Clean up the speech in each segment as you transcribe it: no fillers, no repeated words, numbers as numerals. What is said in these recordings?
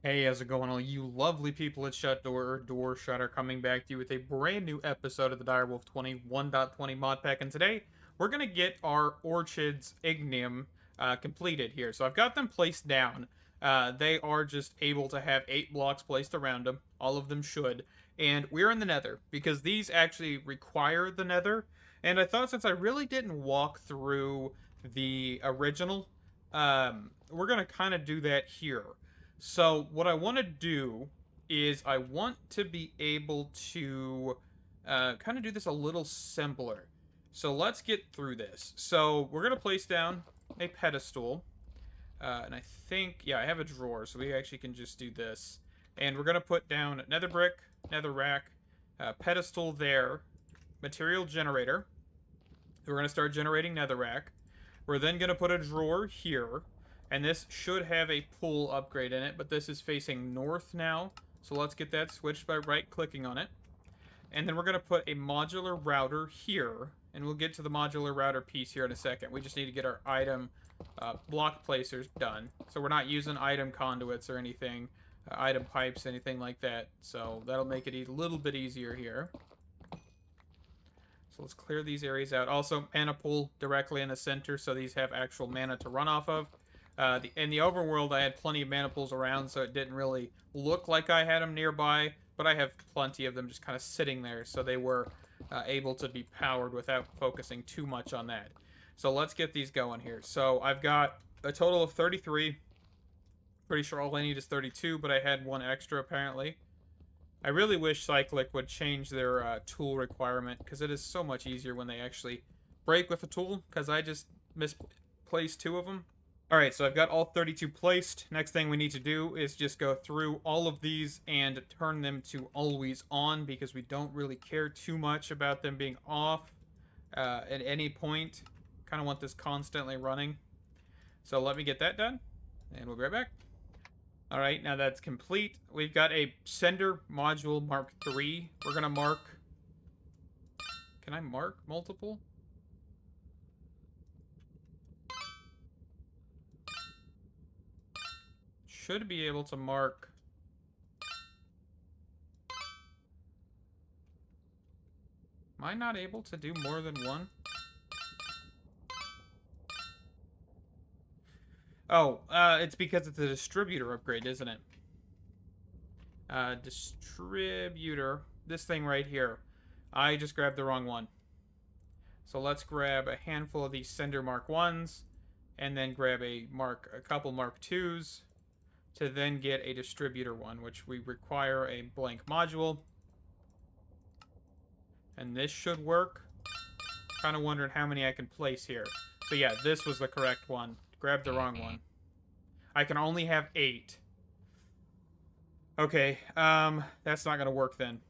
Hey, how's it going, all you lovely people at Doorshutter, coming back to you with a brand new episode of the Direwolf20 1.20 mod pack, and today we're going to get our Orechid Ignem completed here. So I've got them placed down. They are just able to have 8 blocks placed around them. All of them should. And we're in the Nether, because these actually require the Nether, and I thought since I really didn't walk through the original, we're going to kind of do that here. So what I want to do is I want to be able to kind of do this a little simpler. So let's get through this. So we're going to place down a pedestal. And I think, yeah, I have a drawer, so we actually can just do this. And we're going to put down nether brick, nether rack, pedestal there, material generator. We're going to start generating nether rack. We're then going to put a drawer here. And this should have a pull upgrade in it, but this is facing north now. So let's get that switched by right-clicking on it. And then we're going to put a modular router here. And we'll get to the modular router piece here in a second. We just need to get our item block placers done. So we're not using item conduits or anything, item pipes, anything like that. So that'll make it a little bit easier here. So let's clear these areas out. Also, mana pool directly in the center, so these have actual mana to run off of. In the overworld, I had plenty of mana pools around, so it didn't really look like I had them nearby, but I have plenty of them just kind of sitting there, so they were able to be powered without focusing too much on that. So let's get these going here. So I've got a total of 33. Pretty sure all I need is 32, but I had one extra apparently. I really wish Cyclic would change their tool requirement, because it is so much easier when they actually break with a tool, because I just misplaced 2 of them. Alright, so I've got all 32 placed. Next thing we need to do is just go through all of these and turn them to always on, because we don't really care too much about them being off at any point. Kind of want this constantly running. So let me get that done, and we'll be right back. Alright, now that's complete. We've got a sender module mark 3. We're going to mark... Can I mark multiple? Should be able to mark... Am I not able to do more than one? Oh, it's because it's a distributor upgrade, isn't it? Distributor. This thing right here. I just grabbed the wrong one. So let's grab a handful of these sender mark 1s, and then grab a couple mark 2s, to then get a distributor one, which we require a blank module. And this should work. Kind of wondering how many I can place here. So yeah, this was the correct one. Grabbed the wrong one. I can only have 8. Okay, that's not gonna work then.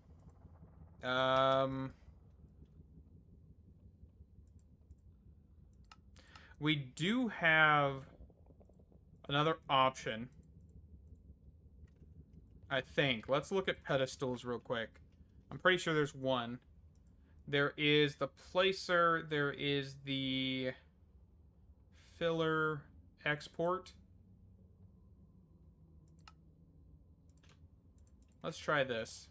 We do have another option, I think. Let's look at pedestals real quick. I'm pretty sure there's one. There is the placer. There is the filler export. Let's try this.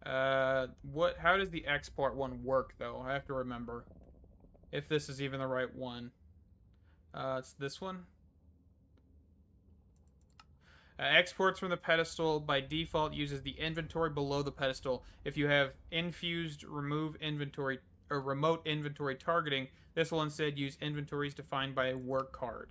How does the export one work, though? I have to remember if this is even the right one. It's this one. Exports from the pedestal by default uses the inventory below the pedestal. If you have infused remove inventory or remote inventory targeting, this will instead use inventories defined by a work card.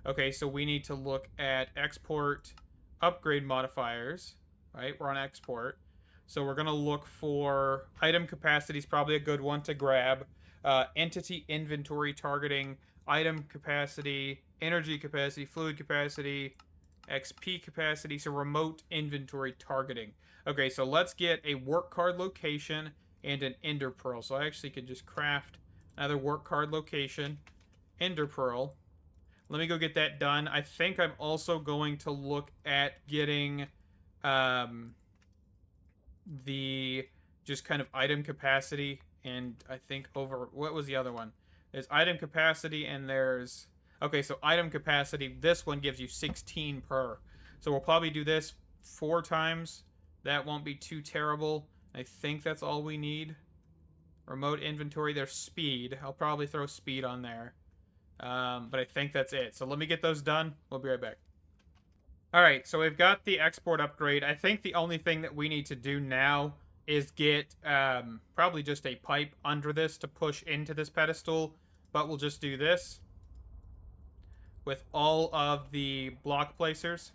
Okay, so we need to look at export upgrade modifiers, right? We're on export. So we're going to look for item capacity is probably a good one to grab. Entity inventory targeting, item capacity, energy capacity, fluid capacity, XP capacity, so remote inventory targeting. Okay, so let's get a work card location and an ender pearl. So I actually could just craft another work card location, ender pearl. Let me go get that done. I think I'm also going to look at getting the just kind of item capacity, and I think over... What was the other one? There's item capacity, and there's Okay, so item capacity, this one gives you 16 per. So we'll probably do this 4 times. That won't be too terrible. I think that's all we need. Remote inventory, there's speed. I'll probably throw speed on there. But I think that's it. So let me get those done. We'll be right back. Alright, so we've got the export upgrade. I think the only thing that we need to do now is get probably just a pipe under this to push into this pedestal. But we'll just do this with all of the block placers.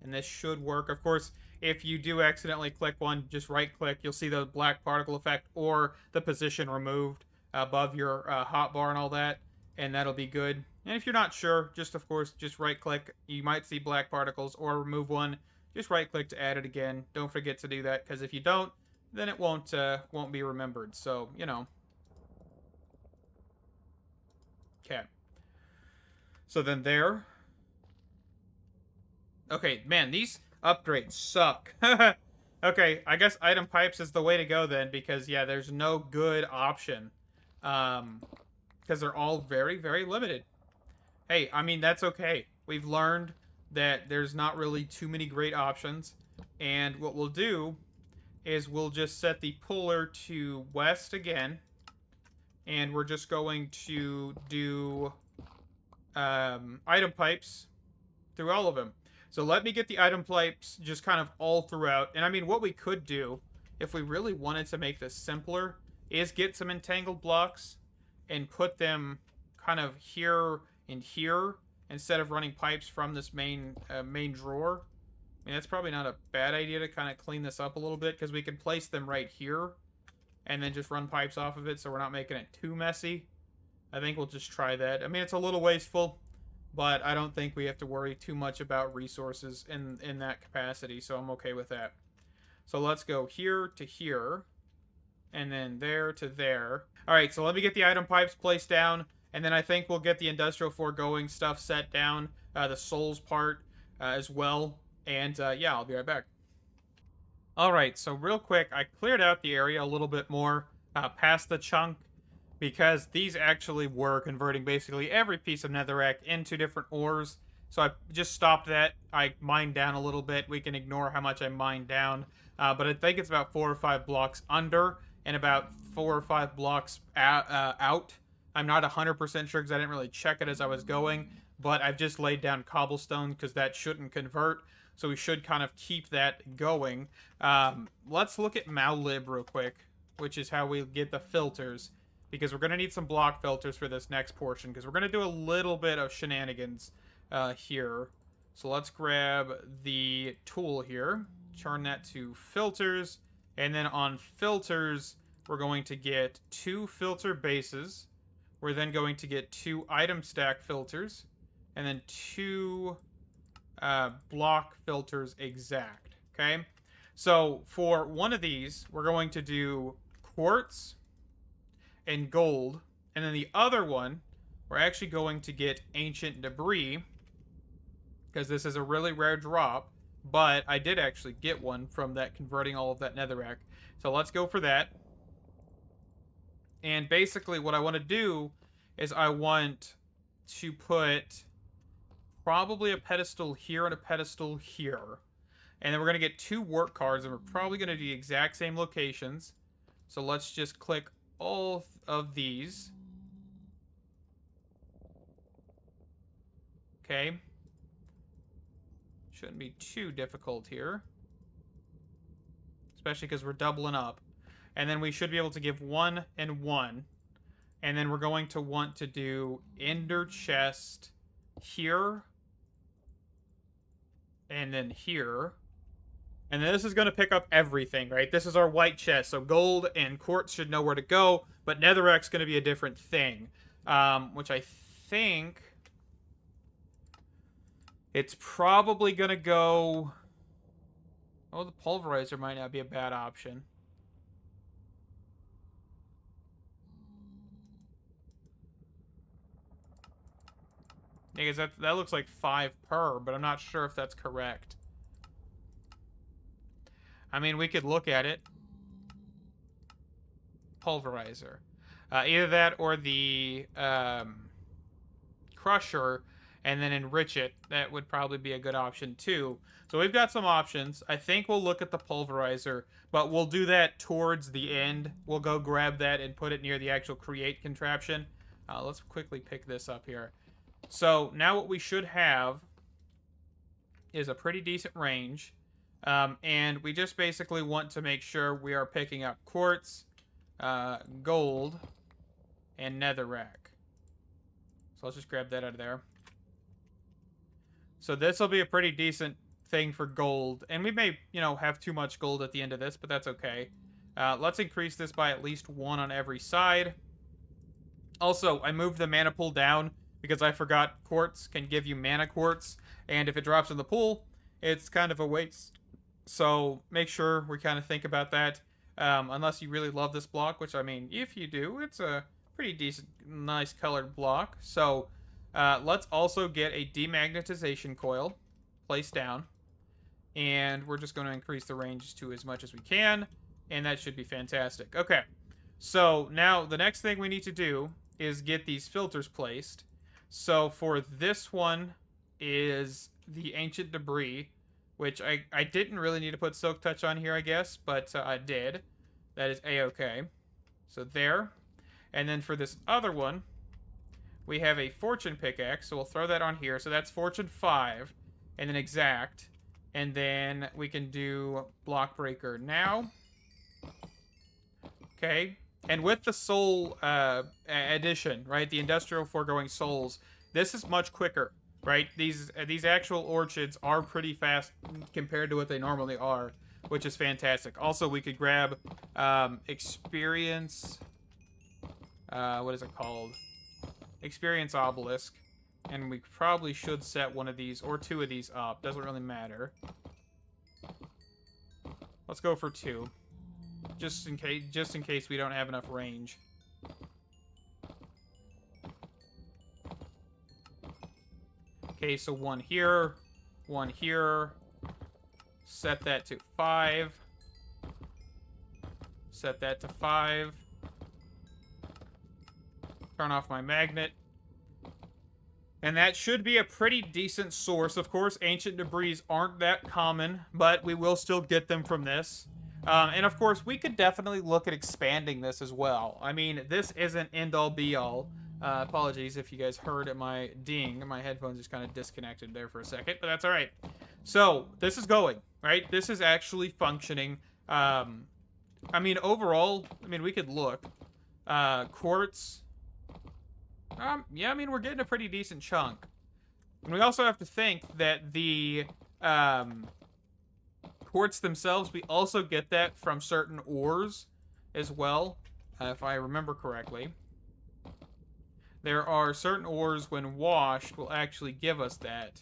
And this should work. Of course, if you do accidentally click one, just right click. You'll see the black particle effect or the position removed above your hotbar and all that. And that'll be good. And if you're not sure, just of course, just right click. You might see black particles or remove one. Just right click to add it again. Don't forget to do that, because if you don't, then it won't be remembered. So, you know. Okay. So then there. Okay, man, these upgrades suck. Okay, I guess item pipes is the way to go then, because, yeah, there's no good option. Because they're all very, very limited. Hey, I mean, that's okay. We've learned that there's not really too many great options. And what we'll do is we'll just set the puller to west again. And we're just going to do item pipes through all of them. So let me get the item pipes just kind of all throughout. And I mean, what we could do, if we really wanted to make this simpler, is get some entangled blocks and put them kind of here and here instead of running pipes from this main drawer. I mean, that's probably not a bad idea to kind of clean this up a little bit, because we can place them right here and then just run pipes off of it, so we're not making it too messy. I think we'll just try that. I mean, it's a little wasteful, but I don't think we have to worry too much about resources in that capacity, so I'm okay with that. So let's go here to here, and then there to there. All right, so let me get the item pipes placed down, and then I think we'll get the industrial foregoing stuff set down, the souls part as well, and yeah, I'll be right back. All right, so real quick, I cleared out the area a little bit more past the chunk, because these actually were converting basically every piece of netherrack into different ores. So I just stopped that. I mined down a little bit. We can ignore how much I mined down. But I think it's about 4 or 5 blocks under and about 4 or 5 blocks out. I'm not 100% sure because I didn't really check it as I was going. But I've just laid down cobblestone because that shouldn't convert. So we should kind of keep that going. Let's look at Mallib real quick, which is how we get the filters. Because we're going to need some block filters for this next portion, because we're going to do a little bit of shenanigans here. So let's grab the tool here, turn that to filters, and then on filters, we're going to get 2 filter bases. We're then going to get 2 item stack filters, and then 2 block filters exact, okay? So for one of these, we're going to do quartz and gold, and then the other one we're actually going to get ancient debris, because this is a really rare drop, but I did actually get one from that converting all of that netherrack. So let's go for that. And basically what I want to do is I want to put probably a pedestal here and a pedestal here, and then we're going to get 2 work cards, and we're probably going to do the exact same locations. So let's just click all of these. Okay. Shouldn't be too difficult here, especially because we're doubling up. And then we should be able to give 1 and 1. And then we're going to want to do ender chest here. And then here. And then this is going to pick up everything, right? This is our white chest. So gold and quartz should know where to go. But netherrack's going to be a different thing. Which I think it's probably going to go... Oh, the pulverizer might not be a bad option. Yeah, because that looks like 5 per, but I'm not sure if that's correct. I mean, we could look at it. Pulverizer. Either that or the crusher and then enrich it. That would probably be a good option too. So we've got some options. I think we'll look at the pulverizer, but we'll do that towards the end. We'll go grab that and put it near the actual create contraption. Let's quickly pick this up here. So now what we should have is a pretty decent range. And we just basically want to make sure we are picking up quartz, gold, and netherrack. So let's just grab that out of there. So this will be a pretty decent thing for gold. And we may, have too much gold at the end of this, but that's okay. Let's increase this by at least 1 on every side. Also, I moved the mana pool down because I forgot quartz can give you mana quartz. And if it drops in the pool, it's kind of a waste. So make sure we kind of think about that. Unless you really love this block, which, I mean, if you do, it's a pretty decent, nice colored block. So let's also get a demagnetization coil placed down. And we're just going to increase the range to as much as we can. And that should be fantastic. Okay. So now the next thing we need to do is get these filters placed. So for this one is the ancient debris, which I didn't really need to put silk touch on here, I guess, but I did. That is a-okay. So there. And then for this other one, we have a fortune pickaxe, so we'll throw that on here. So that's fortune 5, and then exact. And then we can do block breaker now. Okay. And with the soul addition, right, the industrial foregoing souls, this is much quicker, right? These actual orchids are pretty fast compared to what they normally are, which is fantastic. Also, we could grab experience. What is it called? Experience obelisk, and we probably should set one of these or 2 of these up. Doesn't really matter. Let's go for 2. Just in case we don't have enough range. Okay, so 1 here, 1 here. Set that to 5. Set that to 5. Turn off my magnet. And that should be a pretty decent source. Of course, ancient debris aren't that common, but we will still get them from this. And of course, we could definitely look at expanding this as well. I mean, this isn't end-all be-all. Apologies if you guys heard my ding. My headphones just kind of disconnected there for a second, but that's all right. So, this is going, right? This is actually functioning. I mean, overall, we could look. Quartz. Yeah, I mean, we're getting a pretty decent chunk. And we also have to think that the quartz themselves, we also get that from certain ores as well, if I remember correctly. There are certain ores, when washed, will actually give us that.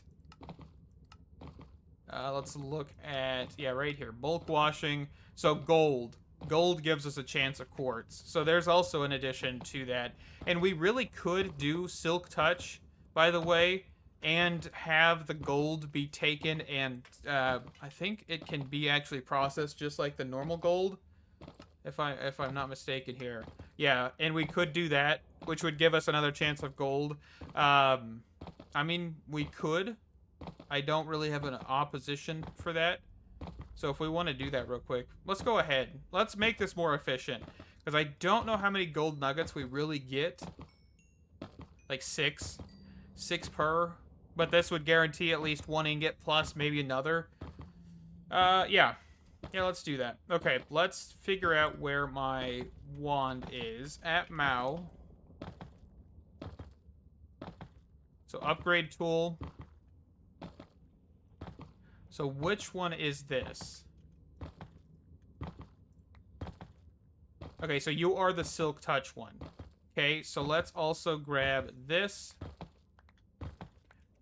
Let's look at, yeah, right here. Bulk washing. So gold. Gold gives us a chance of quartz. So there's also an addition to that. And we really could do silk touch, by the way, and have the gold be taken and I think it can be actually processed just like the normal gold, if I'm not mistaken here. Yeah, and we could do that, which would give us another chance of gold. I mean, we could. I don't really have an opposition for that. So if we want to do that real quick, let's go ahead. Let's make this more efficient, because I don't know how many gold nuggets we really get. Like 6 per. But this would guarantee at least 1 ingot plus maybe another. Yeah. Yeah, let's do that. Okay, let's figure out where my wand is. At Mao. So upgrade tool. So which one is this? Okay, so you are the Silk Touch one. Okay, so let's also grab this.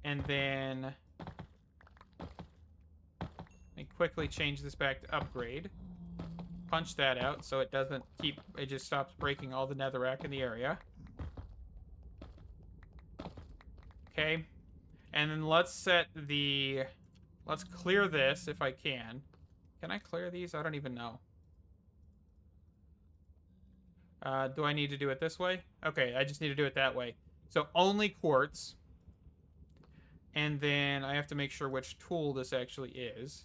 And then let me quickly change this back to upgrade. Punch that out so it doesn't keep, it just stops breaking all the netherrack in the area. Okay. And then let's set the, let's clear this if I can. Can I clear these? I don't even know. Do I need to do it this way? Okay, I just need to do it that way. So only quartz. And then I have to make sure which tool this actually is.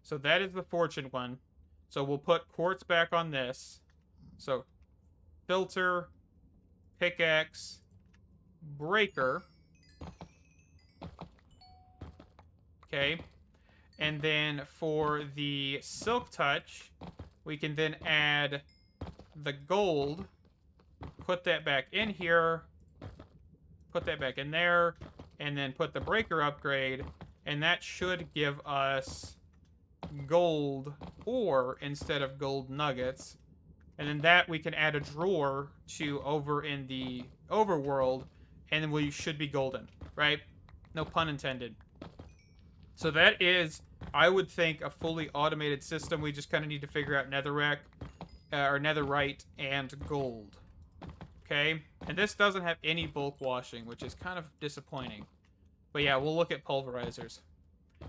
So that is the fortune one. So we'll put quartz back on this. So filter, pickaxe, breaker. Okay. And then for the silk touch, we can then add the gold. Put that back in here. Put that back in there. And then put the breaker upgrade. And that should give us gold ore instead of gold nuggets. And then that we can add a drawer to over in the overworld. And then we should be golden, right? No pun intended. So that is, I would think, a fully automated system. We just kind of need to figure out netherrack, or netherite, and gold. Okay? And this doesn't have any bulk washing, which is kind of disappointing. But yeah, we'll look at pulverizers.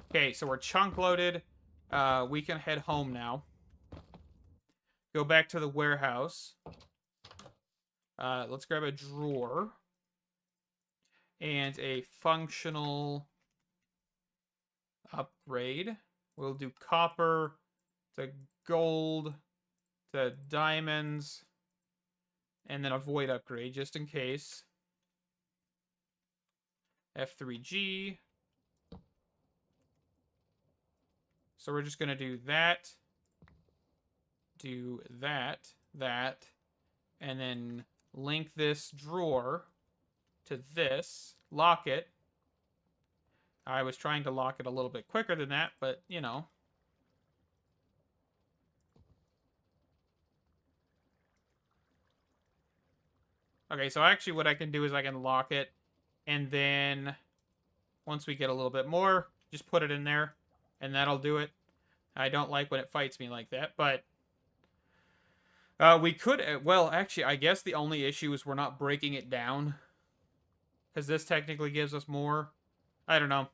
Okay, so we're chunk loaded. We can head home now. Go back to the warehouse. Let's grab a drawer. And a functional upgrade. We'll do copper to gold to diamonds. And then a void upgrade, just in case. F3G. So we're just going to do that. Do that. That. And then link this drawer to this. Lock it. I was trying to lock it a little bit quicker than that, but, you know. Okay, so actually what I can do is I can lock it, and then once we get a little bit more, just put it in there, and that'll do it. I don't like when it fights me like that, but we could, well, actually, I guess the only issue is we're not breaking it down, because this technically gives us more. I don't know.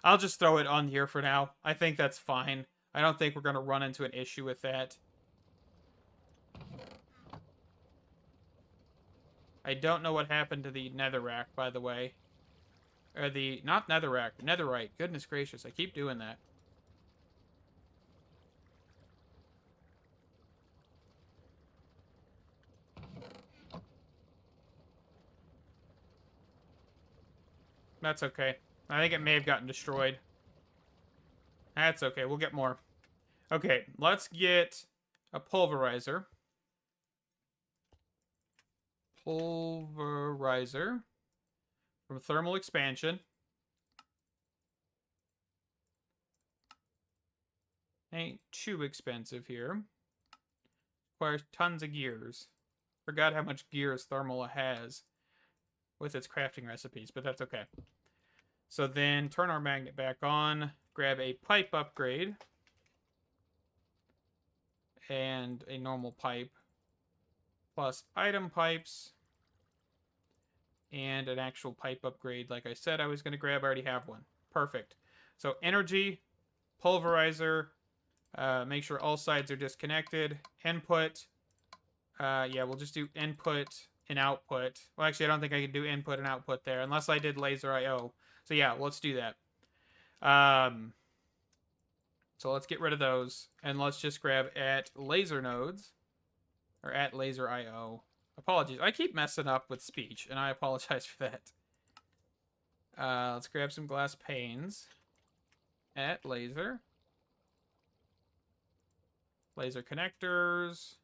I'll just throw it on here for now. I think that's fine. I don't think we're going to run into an issue with that. I don't know what happened to the netherrack, by the way. Or the, not netherrack, netherite. Goodness gracious, I keep doing that. That's okay. I think it may have gotten destroyed. That's okay, we'll get more. Okay, let's get a pulverizer. Pulverizer. From thermal expansion. Ain't too expensive here. Requires tons of gears. Forgot how much gears thermal has with its crafting recipes, but that's okay. So then turn our magnet back on, grab a pipe upgrade, and a normal pipe, plus item pipes, and an actual pipe upgrade. Like I said, I was going to grab, I already have one. Perfect. So energy, pulverizer, make sure all sides are disconnected, input, yeah, we'll just do input and output. Well, actually, I don't think I can do input and output there, unless I did laser IO. So yeah, let's do that. So let's get rid of those, and let's just grab at laser nodes, or at laser IO. Apologies, I keep messing up with speech, and I apologize for that. Let's grab some glass panes. At laser. Laser connectors.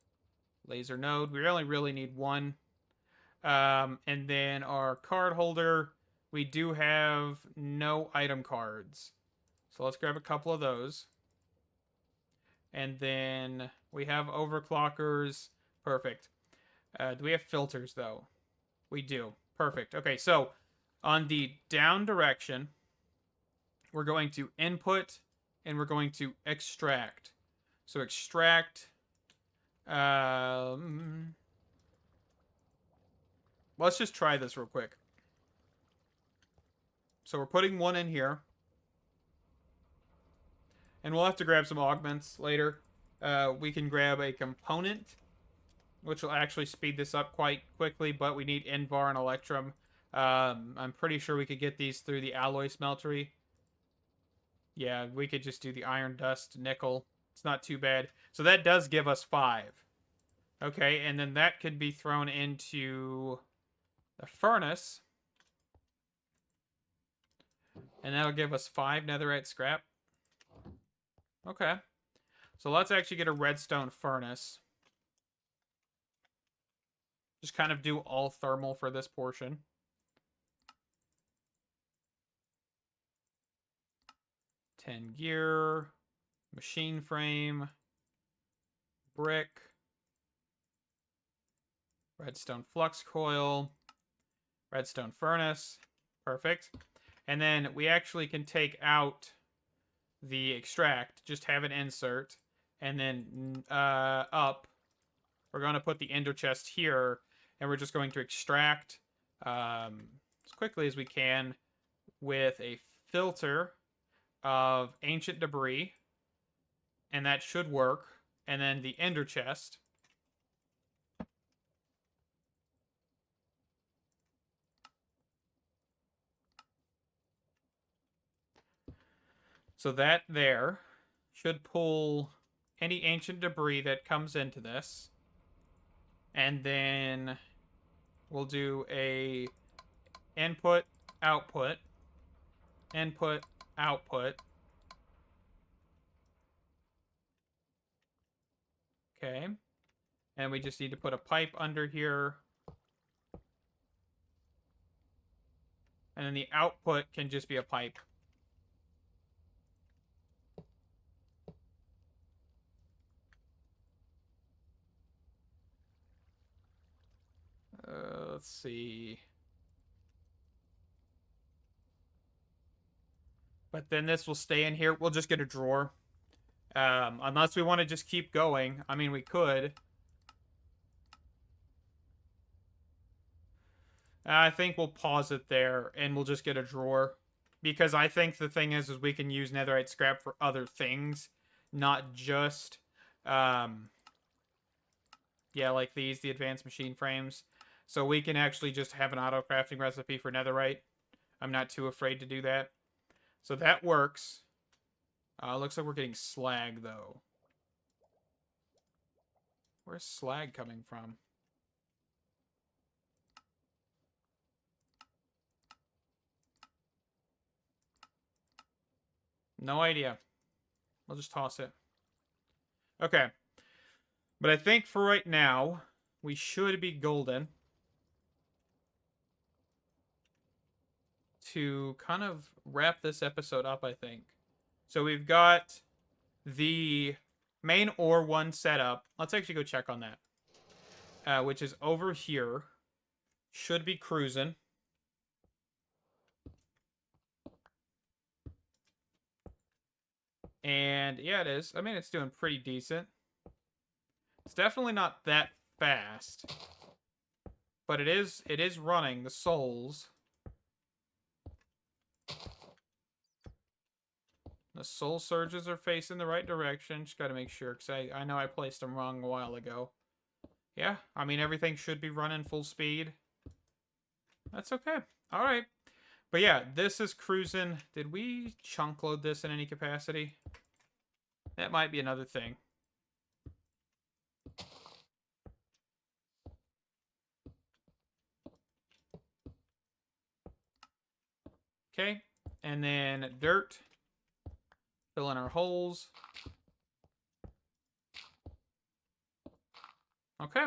Laser node. We only really need one. And then our card holder. We do have no item cards. So let's grab a couple of those. And then we have overclockers. Perfect. Do we have filters, though? We do. Perfect. Okay, so on the down direction, we're going to input and we're going to extract. So extract. Let's just try this real quick. So we're putting one in here. And we'll have to grab some augments later. We can grab a component, which will actually speed this up quite quickly, but we need Invar and Electrum. I'm pretty sure we could get these through the alloy smeltery. Yeah, we could just do the iron dust nickel. It's not too bad. So that does give us 5. Okay, and then that could be thrown into the furnace. And that'll give us 5 netherite scrap. Okay. So let's actually get a redstone furnace. Just kind of do all thermal for this portion. Ten gear, machine frame, brick, redstone flux coil, redstone furnace. Perfect. And then we actually can take out the extract, just have an insert, and then up, we're going to put the ender chest here, and we're just going to extract as quickly as we can with a filter of ancient debris, and that should work. And then the ender chest. So that there should pull any ancient debris that comes into this. And then we'll do a input, output, input, output. Okay. And we just need to put a pipe under here. And then the output can just be a pipe. Let's see. But then this will stay in here. We'll just get a drawer. Unless we want to just keep going. I mean, we could. I think we'll pause it there, and we'll just get a drawer. Because I think the thing is we can use netherite scrap for other things. Not just, yeah, like these, the advanced machine frames. So we can actually just have an auto-crafting recipe for netherite. I'm not too afraid to do that. So that works. Looks like we're getting slag, though. Where's slag coming from? No idea. I'll just toss it. Okay. But I think for right now, we should be golden to kind of wrap this episode up, I think. So we've got the main ore one set up. Let's actually go check on that. Which is over here. Should be cruising. And yeah, it is. I mean, it's doing pretty decent. It's definitely not that fast. But it is running the souls. The soul surges are facing the right direction. Just got to make sure, because I know I placed them wrong a while ago. Yeah, I mean, everything should be running full speed. That's okay. All right. But yeah, this is cruising. Did we chunk load this in any capacity? That might be another thing. Okay. And then dirt. Fill in our holes. Okay.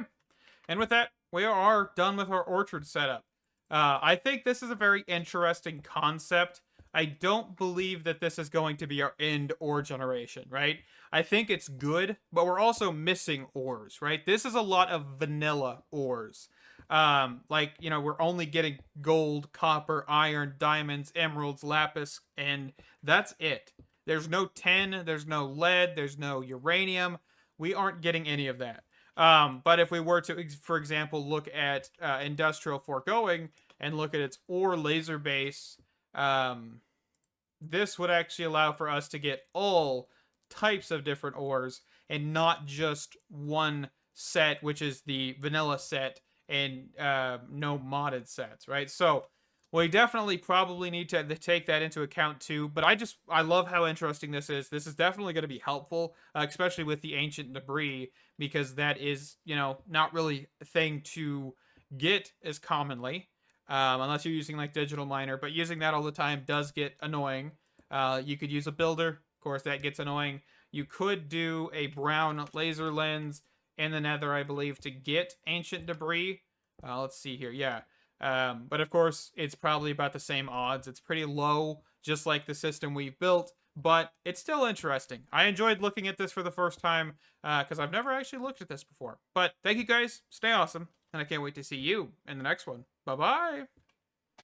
And with that, we are done with our orchard setup. I think this is a very interesting concept. I don't believe that this is going to be our end ore generation, right? I think it's good, but we're also missing ores, right? This is a lot of vanilla ores. Like, you know, we're only getting gold, copper, iron, diamonds, emeralds, lapis, and that's it. There's no tin, there's no lead, there's no uranium. We aren't getting any of that. But if we were to, for example, look at Industrial Foregoing and look at its ore laser base, this would actually allow for us to get all types of different ores and not just one set, which is the vanilla set and no modded sets, right? So We definitely probably need to take that into account too. But I love how interesting this is. This is definitely going to be helpful, especially with the ancient debris, because that is, not really a thing to get as commonly, unless you're using like digital miner. But using that all the time does get annoying. You could use a builder, of course, that gets annoying. You could do a brown laser lens in the Nether, I believe, to get ancient debris. Let's see here. Yeah. But of course, it's probably about the same odds. It's pretty low, just like the system we've built, but it's still interesting. I enjoyed looking at this for the first time because I've never actually looked at this before. But thank you guys. Stay awesome. And I can't wait to see you in the next one. Bye bye.